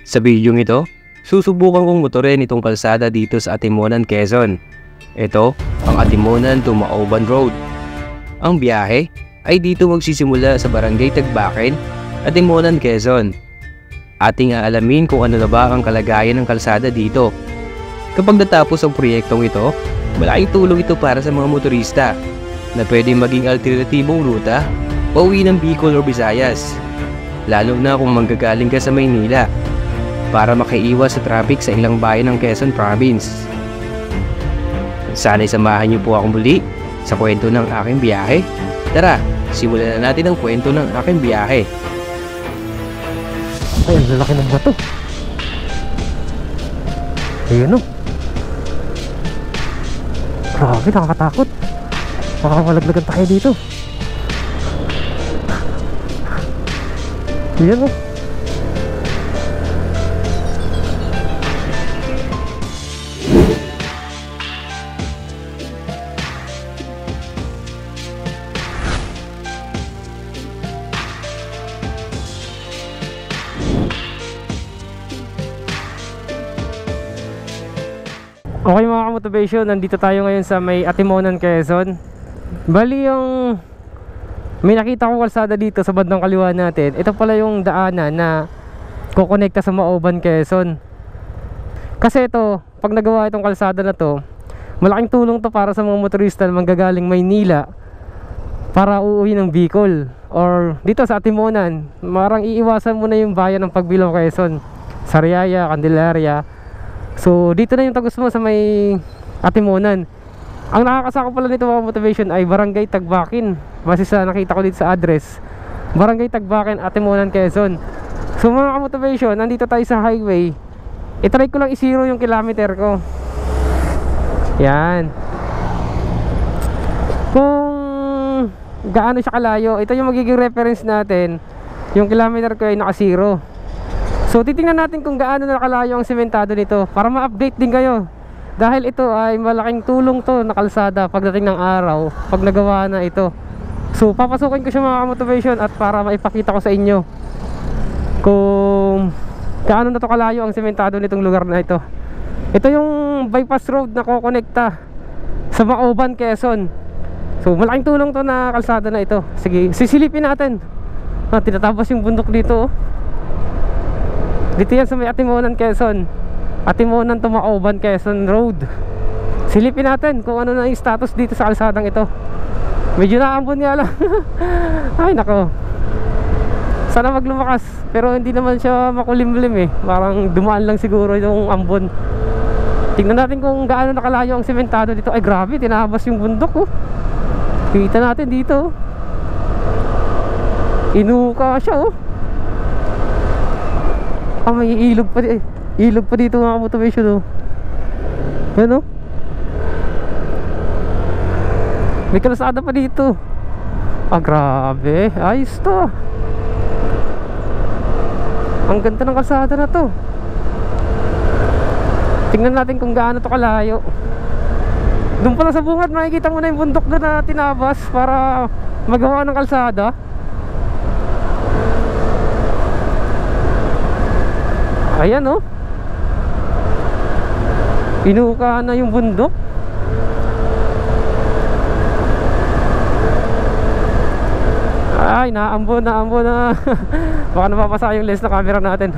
Sa bidyong ito, susubukan kong motorin itong kalsada dito sa Atimonan, Quezon. Ito ang Atimonan to Maoban Road. Ang biyahe ay dito magsisimula sa Barangay Tagbakin, Atimonan, Quezon. Ating aalamin kung ano na ba ang kalagayan ng kalsada dito. Kapag natapos ang proyektong ito, malaking tulong ito para sa mga motorista na pwede maging alternatibong ruta pauwi ng Bicol o Visayas. Lalo na kung manggagaling ka sa Maynila para makaiwas sa traffic sa ilang bayan ng Quezon Province. Sana'y samahan niyo po ako muli sa kwento ng aking biyahe. Tara, simulan na natin ang kwento ng aking biyahe. Ay, ang lalaki ng bato. Ayun o. Grabe, nakakatakot. Baka malaglagan tayo dito. Ayun o. Okay mga ka-motivation, nandito tayo ngayon sa may Atimonan, Quezon. Bali yung may nakita ko kalsada dito sa bandang kaliwa natin. Ito pala yung daanan na kukonekta sa Maoban, Quezon. Kasi ito, pag nagawa itong kalsada na to, malaking tulong to para sa mga motorista na manggagaling Maynila para uuwi ng Bicol or dito sa Atimonan. Marang iiwasan mo na yung bayan ng Pagbilao, Quezon, Sariaya, Candelaria. So dito na yung tagos mo sa may Atimonan. Ang nakakasako pala nito mga motivation ay Barangay Tagbakin. Base sa nakita ko dito sa address, Barangay Tagbakin, Atimonan, Quezon. So mga motivation, nandito tayo sa highway. I-try ko lang i-zero yung kilometer ko. Yan. Kung gaano siya kalayo, ito yung magiging reference natin. Yung kilometer ko ay naka-zero. So titingnan natin kung gaano nakalayo ang sementado nito para ma-update din kayo. Dahil ito ay malaking tulong to na kalsada pagdating ng araw pag nagawa na ito. So papasukin ko siya mga motivation at para maipakita ko sa inyo kung gaano na to kalayo ang sementado nitong lugar na ito. Ito yung bypass road na kokonekta sa Maoban, Quezon. So malaking tulong to na kalsada na ito. Sige, sisilipin natin. Tinatapos yung bundok dito. Dito yan sa may Atimonan, Quezon. Atimonan to Maoban, Quezon Road. Silipin natin kung ano na yung status dito sa kalsadang ito. Medyo naambon nga lang. Ay nako, sana maglumakas. Pero hindi naman siya makulimlim eh. Parang dumaan lang siguro yung ambon. Tingnan natin kung gaano nakalayo ang sementado dito. Ay grabe, tinabas yung bundok oh. Kita natin dito. Inuka siya oh. May ilog pa, ilog pa dito mga motivation oh. Yan oh. May kalsada pa dito. Grabe, ayos to. Ang ganda ng kalsada na to. Tingnan natin kung gaano to kalayo. Doon pala sa bungad makikita mo na yung bundok doon na tinabas para magawa ng kalsada. Ayan oh. Inuka na yung bundok. Ay, naambon na. Baka napapasa yung lens na camera natin.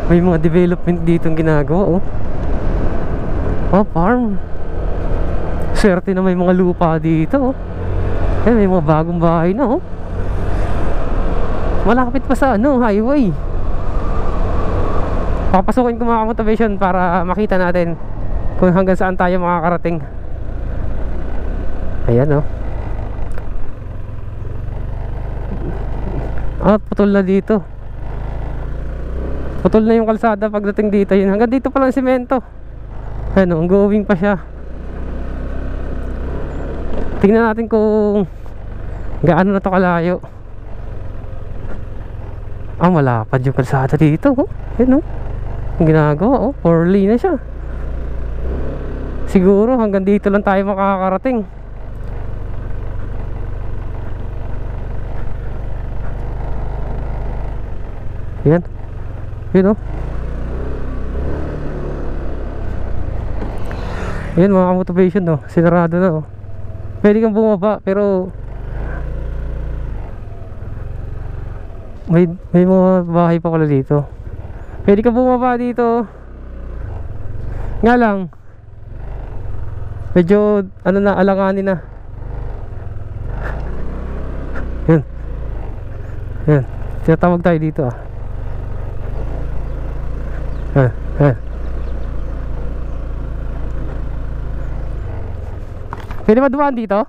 May mga development dito ang ginagawa oh. Farm. Swerte na may mga lupa dito oh. May mga bagong bahay na oh. Malapit pa sa highway. Papasukin ko mga motivation para makita natin kung hanggang saan tayo makakarating. Ayan oh. Putol na dito. Putol na yung kalsada pagdating dito. Yun, hanggang dito pa lang semento. Ano, going pa siya. Tingnan natin kung gaano na to kalayo. Malapad yung kalsada dito oh. Yan oh. Ang ginagawa oh, 4 lane na siya. Siguro hanggang dito lang tayo makakarating. Yan. Yun oh. Yan mga motivation no. Sinarado na oh. Pwede kang bumaba pero may mga bahay pa pala dito. Pwede kang bumaba dito. Nga lang medyo ano na, alanganin na. Yan. Yan. Tinatawag tayo dito ah. Yan. Pwede ba dumaan dito?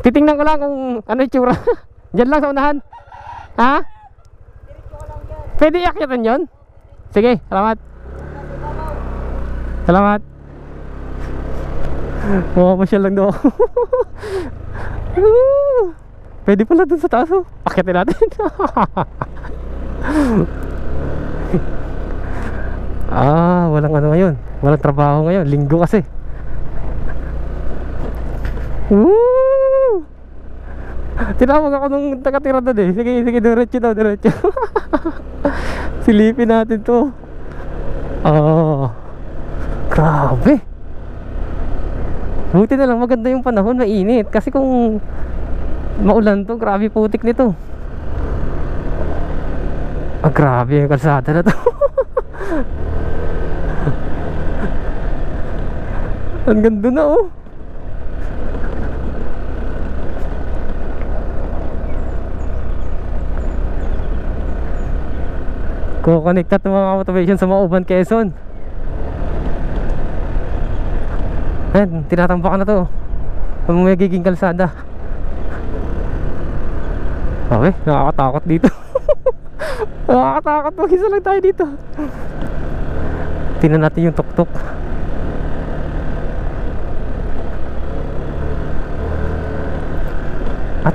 Titingnan ko lang kung ano yung tsura. Diyan lang sa unahan. Ha? Pwede iakyatan yun? Sige, salamat. Salamat. Mamasyal lang daw. Pwede pala dun sa taas oh. Akyatin natin. Walang ano ngayon. Walang trabaho ngayon. Linggo kasi. Tinawag ako nung nakatira doon eh. Sige, diretso daw, diretso. Silipin natin to. Grabe. Buti na lang maganda yung panahon, mainit. Kasi kung maulan to, grabe putik nito. Grabe yung kalsada na to. Ang ganda na oh. Kukonektat ng mga motivation sa Mauban, Quezon. Ayan, tinatambakan na to. Ang magiging kalsada. Okay, nakakatakot dito. Nakakatakot, mag-isa lang tayo dito. Tingnan natin yung tuktok.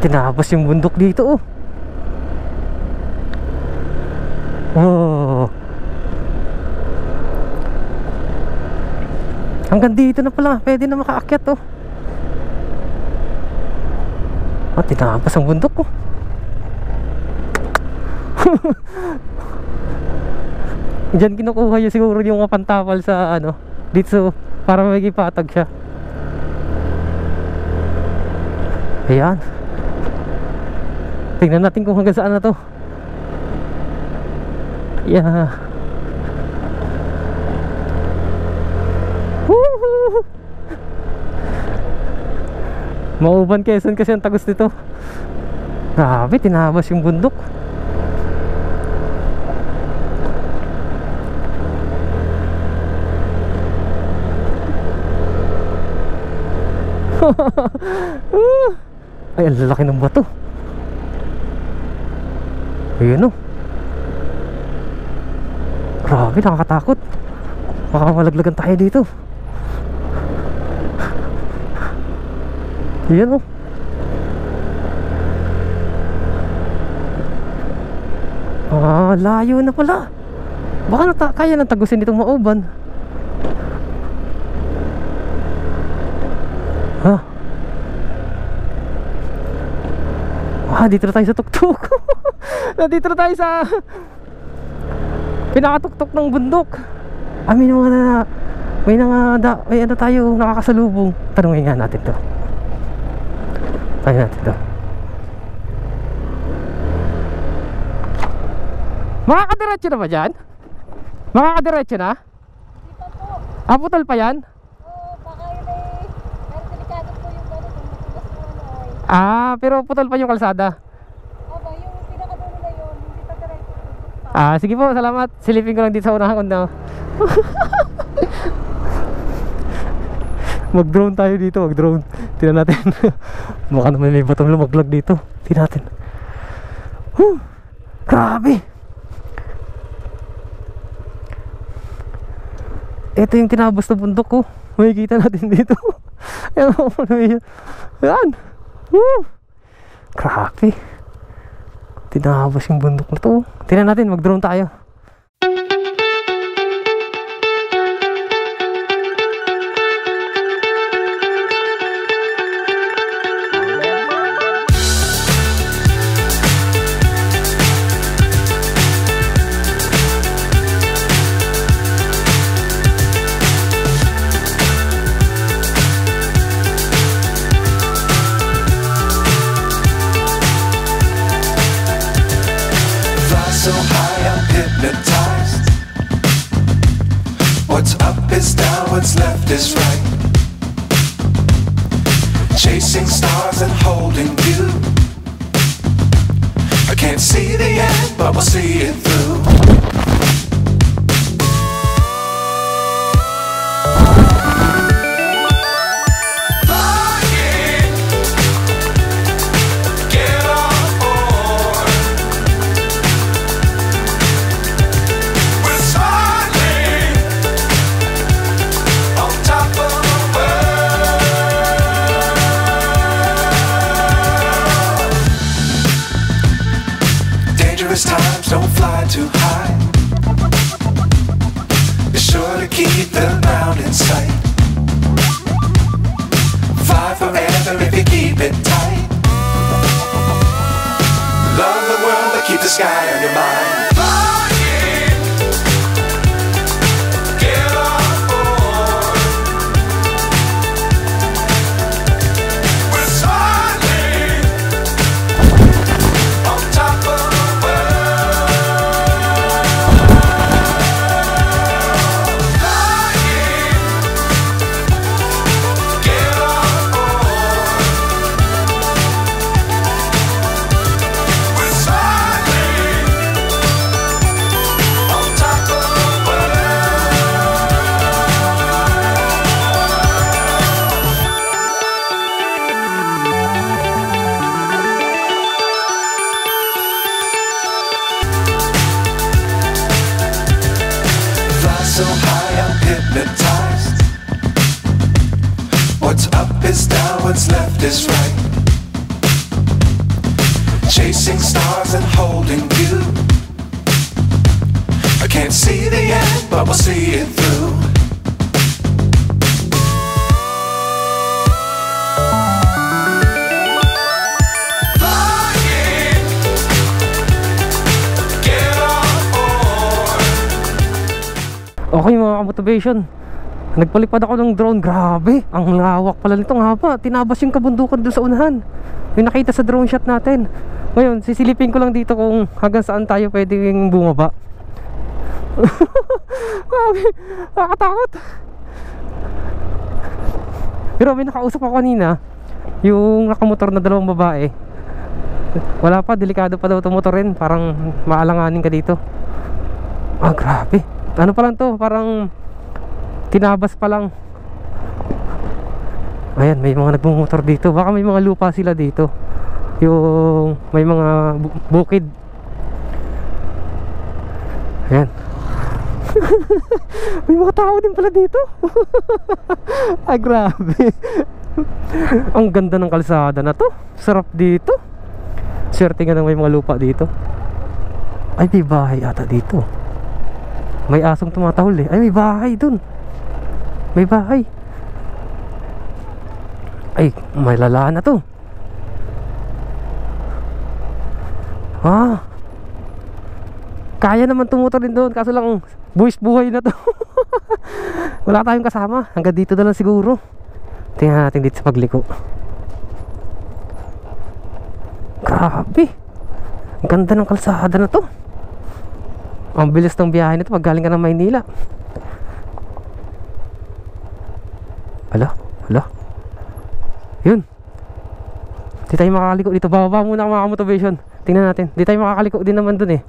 Tinapos yung bundok dito oh. Hanggang dito na pala, pwede na makaakyat oh. Tinapos ang bundok oh. Diyan kinukuha yun siguro yung mga pantapal sa ano dito para magiging patag siya. Ayan. Tingnan natin kung hanggang saan na to. Yeah. Woohoo! Mauban, Quezon kasi ang tagos nito. Grabe, tinabas yung bundok. Ay, ang lalaki ng bato. Ayun oh. Grabe, nakakatakot. Baka malaglagan tayo dito. Ayun oh. Layo na pala. Baka kaya nang tagusin itong Mauban. Dito na tayo sa tuktok. Dito na tayo sa pinakatuktok ng bundok. May ano tayo nakakasalubong. Tanungin nga natin to. Makakadiretso na ba dyan? Makakadiretso na? Hindi pa po. Putol pa yan? Oo, baka yun pero delikado po yung gano'n kung matulas mo ano ay. Pero putol pa yung kalsada. Aba, yung pinakadulo na yun, hindi pa diretso. Sige po, salamat. Silipin ko lang dito sa unahan ko na. Mag-drone tayo dito, mag-drone. Tingnan natin. Baka naman may batong lumaglag dito. Tingnan natin. Grabe. Ito yung tinabos na bundok ko. Makikita natin dito. Ayan. Grabe. Tinabos yung bundok na to. Tingnan natin, mag-drone tayo. hypnotized. What's up is down, what's left is right. Chasing stars and holding you. I can't see the end, but we'll see it through. Times don't fly too high. Be sure to keep the ground in sight. Fly forever if you keep it tight. Love the world but keep the sky on your mind. So high I'm hypnotized. What's up is down, what's left is right. Chasing stars and holding you. I can't see the end, but we'll see it through. Okay mga ka-motivation, nagpalipad ako ng drone. Grabe, ang lawak pala nito. Nga ba, tinabas yung kabundukan doon sa unahan. Yung nakita sa drone shot natin. Ngayon, sisilipin ko lang dito kung hanggang saan tayo pwedeng bumaba. Grabe, nakakatakot. Pero may nakausap ako kanina, yung nakamotor na dalawang babae. Wala pa, delikado pa daw ito motorin. Parang maalanganin ka dito. Ah, grabe. Ano pa lang to, parang tinabas pa lang. Ayan, may mga nagmumotor dito. Baka may mga lupa sila dito. Yung may mga bukid. Ayan. May mga tao din pala dito. Ay, grabe. Ang ganda ng kalsada na to. Sarap dito. Swerte nga nang may mga lupa dito. Ay, may bahay ata dito. May asong tumatahol eh. Ay, may bahay dun. May bahay. Ay, may lalaan na to. Ah, kaya naman tumutor din doon. Kaso lang, buwis buhay na to. Wala tayong kasama. Hanggang dito na lang siguro. Tingnan natin dito sa pagliko. Grabe. Ang ganda ng kalsada na to. Ang bilis ng biyahe nito pag galing ka ng Maynila. Hala, hala. Yun. Di tayo makakaliko dito. Bababa muna ang mga motivation. Tingnan natin. Di tayo makakaliko din naman dun eh.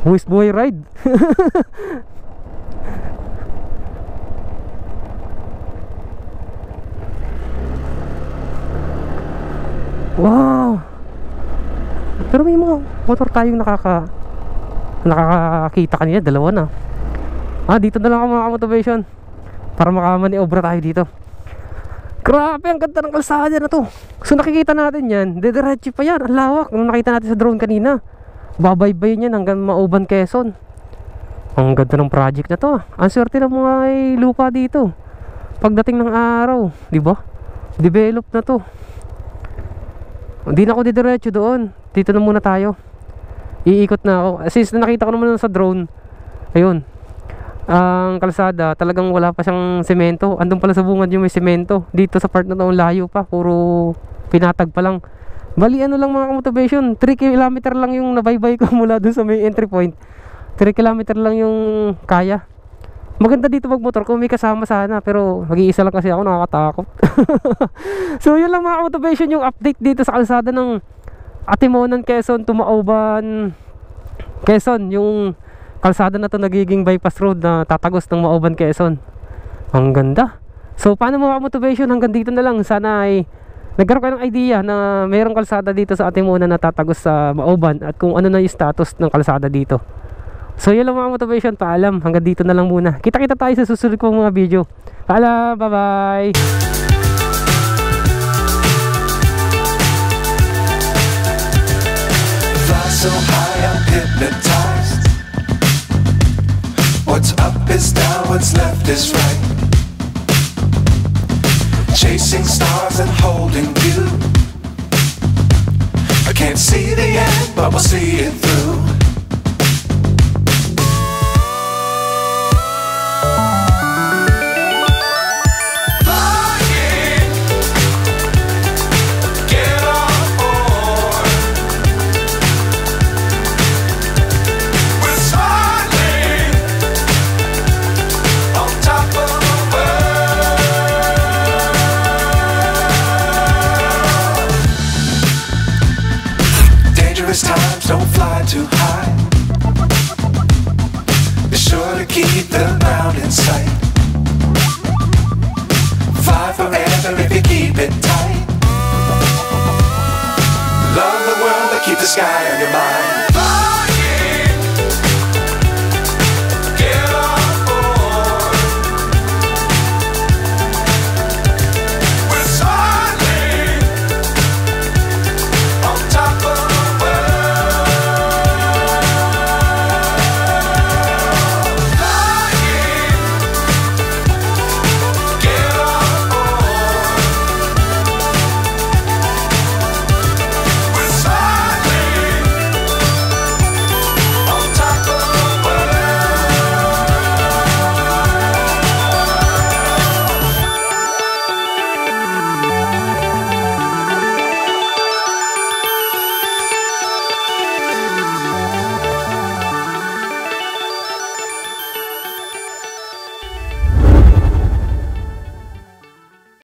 Buwis buhay ride. Wow. Pero may mga motor tayong nakakakita kanina. Dalawa na. Ah, dito na lang ako mga motivation para makamaniobra tayo dito. Grabe, ang ganda ng kalsada na to. So nakikita natin yan, dediretso pa yan. Ang lawak. Nung nakita natin sa drone kanina, babaybayin yan hanggang Mauban, Quezon. Ang ganda ng project na to. Ang swerte ng mga lupa dito. Pagdating ng araw, di ba? Develop na to. Hindi na ako didiretso doon. Dito na muna tayo. Iikot na ako. Since nakita ko naman sa drone, ayun, ang kalsada, talagang wala pa siyang semento. Andun pala sa bungad yung may semento. Dito sa part na to, layo pa, puro pinatag pa lang. Bali ano lang mga motivation, 3 kilometer lang yung nabaybay ko mula dun sa may entry point. 3 kilometer lang yung kaya. Maganda dito magmotor kung may kasama sana, pero mag-iisa lang kasi ako, nakakatakot. So yun lang mga motivation, yung update dito sa kalsada ng Atimonan, Quezon to Maoban, Quezon. Yung kalsada na to nagiging bypass road na tatagos ng Maoban, Quezon. Ang ganda. So paano mga motivation, hanggang dito na lang. Sana ay nagkaroon kayo ng idea na mayroong kalsada dito sa Atimonan na tatagos sa Maoban, at kung ano na yung status ng kalsada dito. So yun lang mga motivation, paalam. Hanggang dito na lang muna. Kita-kita tayo sa susunod kong mga video. Paalam, bye-bye. Fly so high, I'm hypnotized. What's up is down, what's left is right. Chasing stars and holding you. I can't see the end, but we'll see it through. Times don't fly too high. Be sure to keep the ground in sight. Fly forever if you keep it tight. Love the world, but keep the sky on your mind.